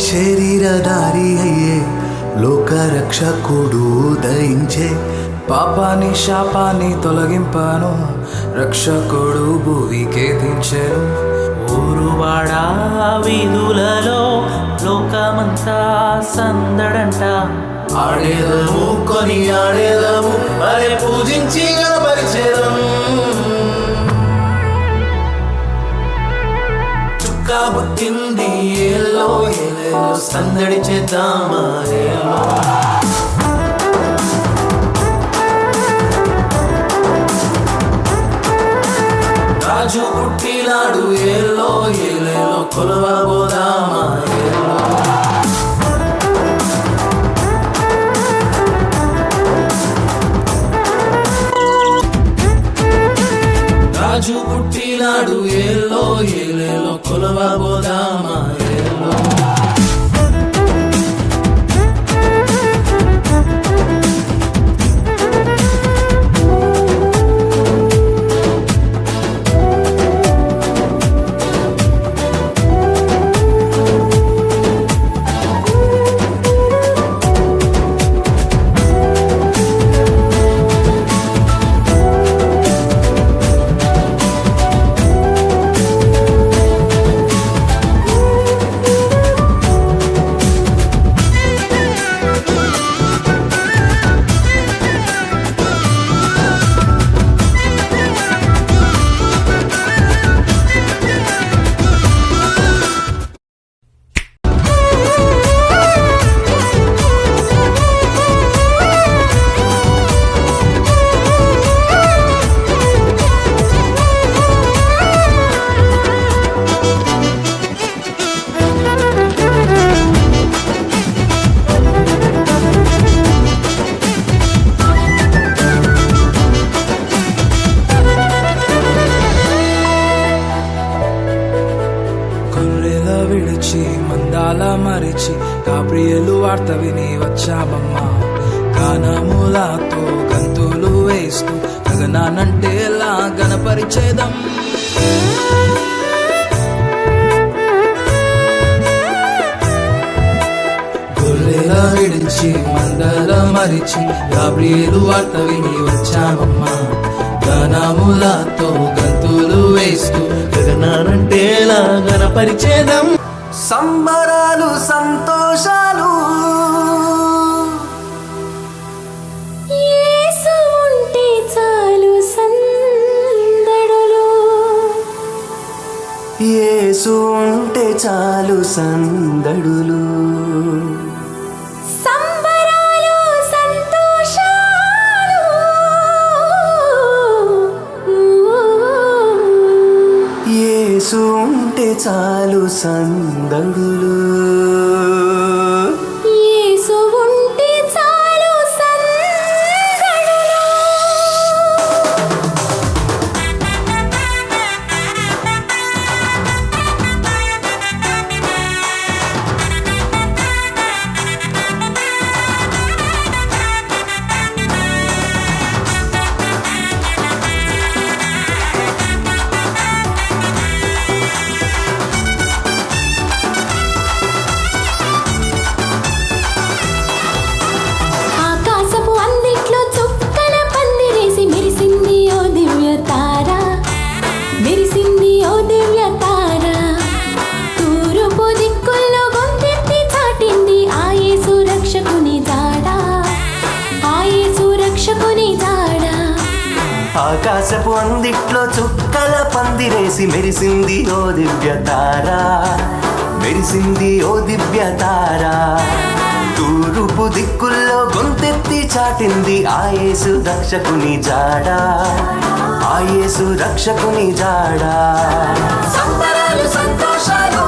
శరీరధారి అయ్యే లోకరక్షకుడు దయించే పాపాన్ని శాపాన్ని తొలగింపాను రక్షకుడు భూమికే దించెను. ఊరువాడా వీధులలో లోకమంతా సందడంట. ఆడేదము కొని ఆడేదము మరి పూజించి గణపరిచేదము. చుక్కా పుట్టింది ఏలో ఏలేలో సందడి చేద్దామా ఏలో. రాజు పుట్టినాడు ఏలో ఏలేలో కొలవబోదామా ఏలో. రాజు పుట్టినాడు ఏలో ఏలేలో కొలవబోదామా ఏలో. విడిచి మందాల మరిచి గాబ్రియేలు వార్త విని వచ్చామమ్మా. గానములతో గంతులు వేస్తూ గగనానంటేలా గణపరిచేదం. గొర్రెల విడిచి మందల మరిచి గాబ్రియేలు వార్త విని వచ్చామమ్మా. గానములతో గంతులు వేస్తూ గగనానంటేలా గణపరిచేదం. సంబరాలు సంతోషాలు యేసు ఉంటే చాలు సందడులు. యేసు ఉంటే చాలు సందడులు. సంబరాలు సంతోషాలు యేసు ఉంటే చాలు సందడులు. యేసు ఉంటే చాలు సందడులు. ఆకాశపు అందిట్లో చుక్కల పందిరేసి మెరిసింది ఓ దివ్య తార. మెరిసింది ఓ దివ్య తార. తూర్పు దిక్కుల్లో గొంతెత్తి చాటింది ఆ యేసు రక్షకుని జాడ. ఆ యేసు రక్షకుని జాడ. ఆకాశపు అందిట్లో చుక్కల పందిరేసి మెరిసింది ఓ దివ్య తార. మెరిసింది ఓ దివ్య తార. తూర్పు దిక్కుల్లో గొంతెత్తి చాటింది ఆ యేసు రక్షకుని జాడ. ఆ యేసు రక్షకుని జాడ. సంబరాలు సంతోషాలు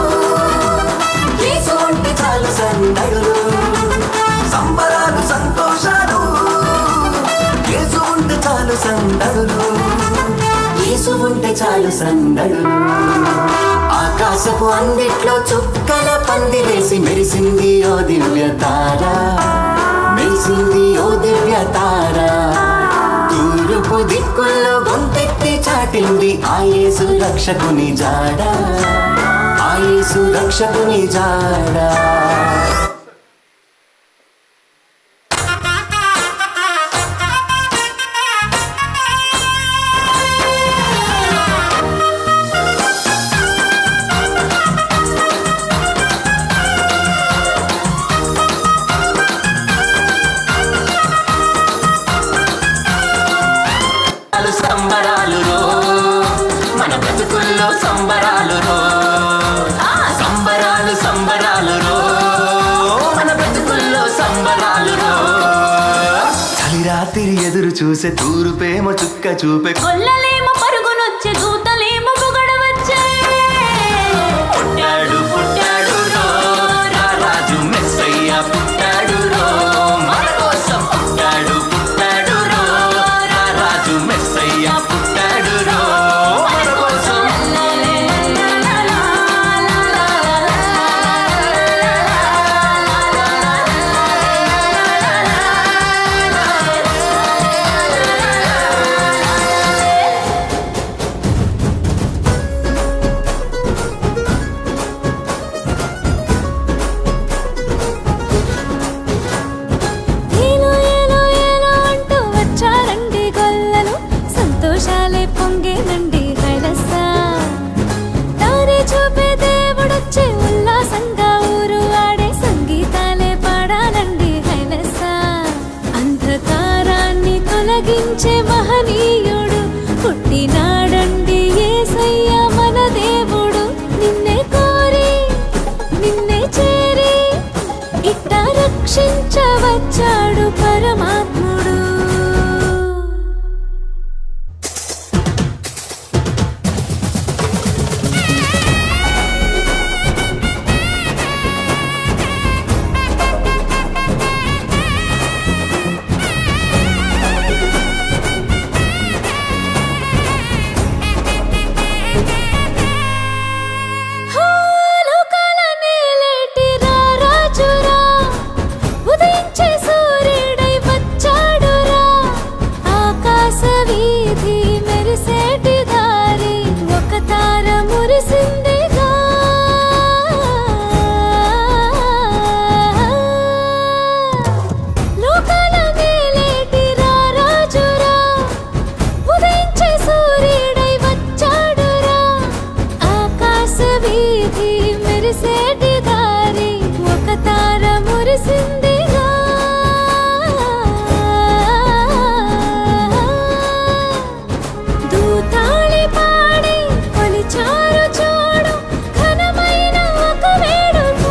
యేసు ఉంటే చాలు సందడులు. సంబరాలు సంతోషాలు యేసు ఉంటే చాలు సందడులు. యేసు ఉంటే చాలు సందడులు. ఆకాశపు అందిట్లో చుక్కల పందిరేసి మెరిసింది ఓ దివ్య తార. మెరిసింది ఓ దివ్య తార. తూర్పు దిక్కుల్లో గొంతెత్తి చాటింది ఆ యేసు రక్షకుని జాడ. ఆ యేసు రక్షకుని జాడ. సంబరాలు రో మన బ్రతుకుల్లో సంబరాలు రో, సంబరాలు సంబరాలు రో మన బ్రతుకుల్లో సంబరాలు రో. చలి రాత్రి ఎదురు చూసే తూరు ప్రేమ చుక్క చూపే కొల్లలేమో పరుగునొచ్చే దూతలేమో పొగడవచ్చే. పుట్టాడు పుట్టాడు రో రా రాజు మెస్సయ్య పుట్టాడు రో మన కోసం పుట్టాడు పుట్టాడు రో రా రాజు మెస్సయ్య పుట్టాడు రో మన కోసం. ఏలో ఏలో ఏలో అంటూ వచ్చారండి గొల్లలు, సంతోషాలే పొంగేనండి హైలస. దారి చూపే దేవుడొచ్చే ఉల్లాసంగా ఊరు ఆడే సంగీతాలే పాడాలండి హైలస. అంధకారాన్ని తొలగించే మహనీయుడు పుట్టినాడండి యేసయ్య మన దేవుడు. నిన్నే కోరి నిన్నే చేరి ఇట్ట రక్షించవచ్చాడు పరమాత్ముడు. లోకాల నేలేటి రా రాజురా, ఉదయించే సూర్యుడై వచ్చాడురా. ఆకాశ వీధి మెరిసేటి దారి ఒక తార మురిసిందిగా. లోకాల నేలేటి రా రాజురా, ఉదయించే సూర్యుడై వచ్చాడురా. ఆకాశ వీధి మెరిసేటి దారి ఒక తార మురిసిందిగా. దూతాళి పాడి కొలిచారు చూడు ఘనమైన ఒక వేడుక.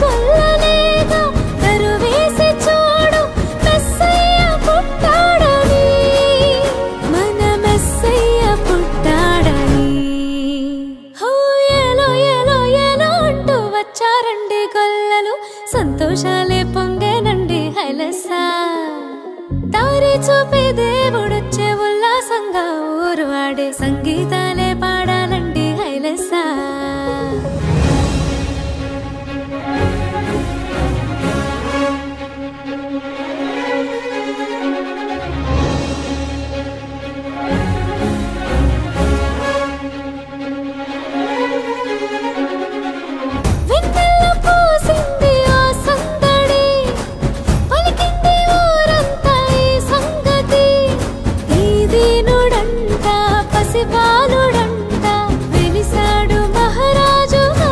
గొల్లలేగా దరువేసి చూడు మెస్సయ్య పుట్టాడని, మన మెస్సయ్య పుట్టాడని. హో ఏలో ఏలో ఏలో అంటూ వచ్చారండి గొల్లలు, సంతోషాలే పొంగేనండి హైలస. దారి చూపే దేవుడొచ్చే ఉల్లాసంగా ఊరు ఆడే సంగీతాలే పాడాలండి హైలస. వెన్నెల్లో పూసింది ఆ సందడి, పలికింది ఊరంతా ఈ సంగతి. ఈ దీనుడంట పసిబాలుడంట వెలిసాడు మహారాజుగా.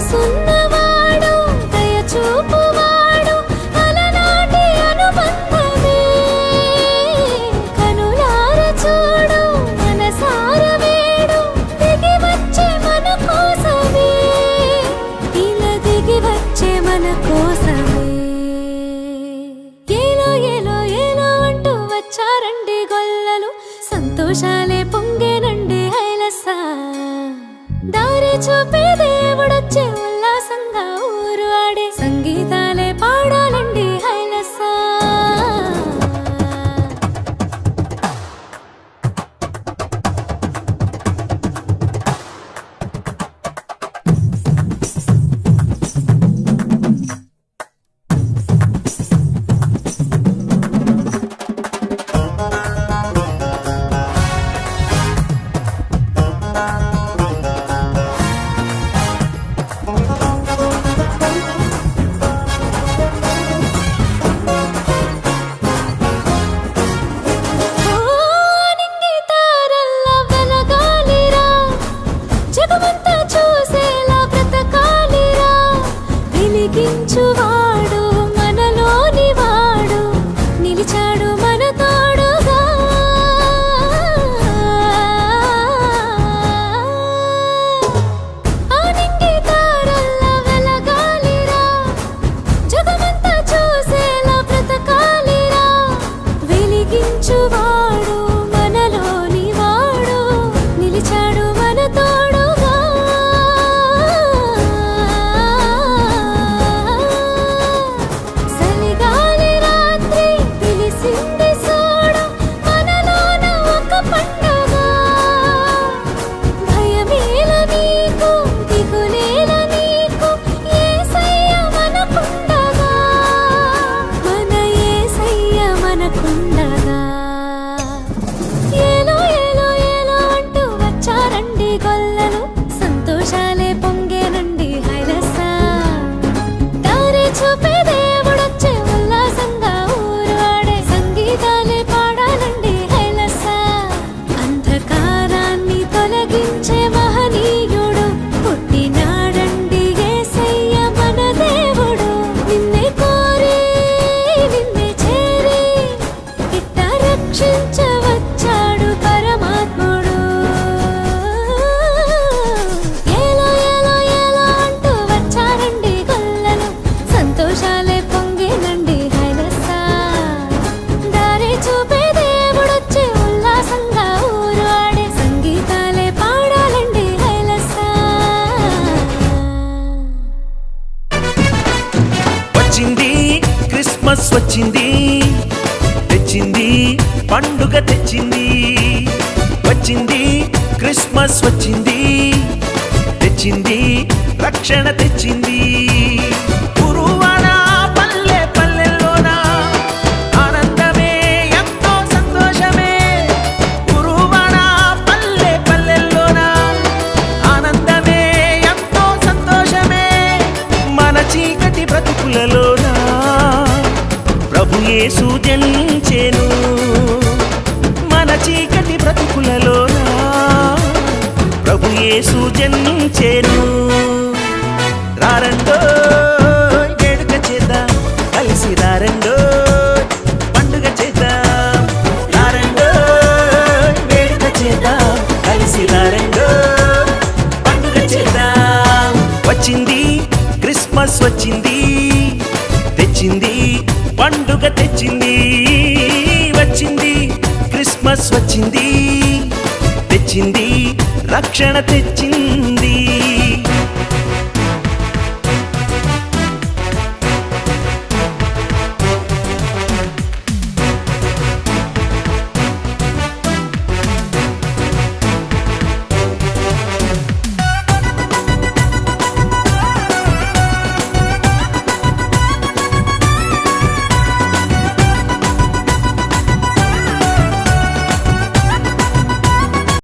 మనసున్నవాడు దయచూపువాడు అలనాటి అనుబంధమే. కనులార చూడు మనసార వేడు దిగి వచ్చే మన కోసమే, ఇలా దిగి వచ్చే మన కోసమే. ఏలో ఏలో ఏలో అంటూ వచ్చారండి గొల్లలు, సంతోషాలే పొంగేనండి హైలస. దారి చూపే దేవుడొచ్చే ఉల్లాసంగా ఊరు ఆడే సంగీతాలే పాడాలండి హైలస. క్రిస్మస్ వచ్చింది, తెచ్చింది రక్షణ తెచ్చింది. గురువాడ పల్లె పల్లెల్లోన ఆనందమే ఎంతో సంతోషమే. గురువాడ పల్లె పల్లెల్లోన ఆనందమే ఎంతో సంతోషమే. మన చీకటి బ్రతుకులలోన ప్రభు యేసు జనించెను. మన చీకటి బ్రతుకులలోన ప్రభు యేసు జనించెను. రారండో వేడుక చేద్దాం, కలిసి రారండో పండుగ చేద్దాం. రారండో వేడుక చేద్దాం, కలిసి రారండో పండుగ చేద్దాం. వచ్చింది క్రిస్మస్ వచ్చింది, తెచ్చింది పండుగ తెచ్చింది. వచ్చింది క్రిస్మస్ వచ్చింది, తెచ్చింది రక్షణ తెచ్చింది.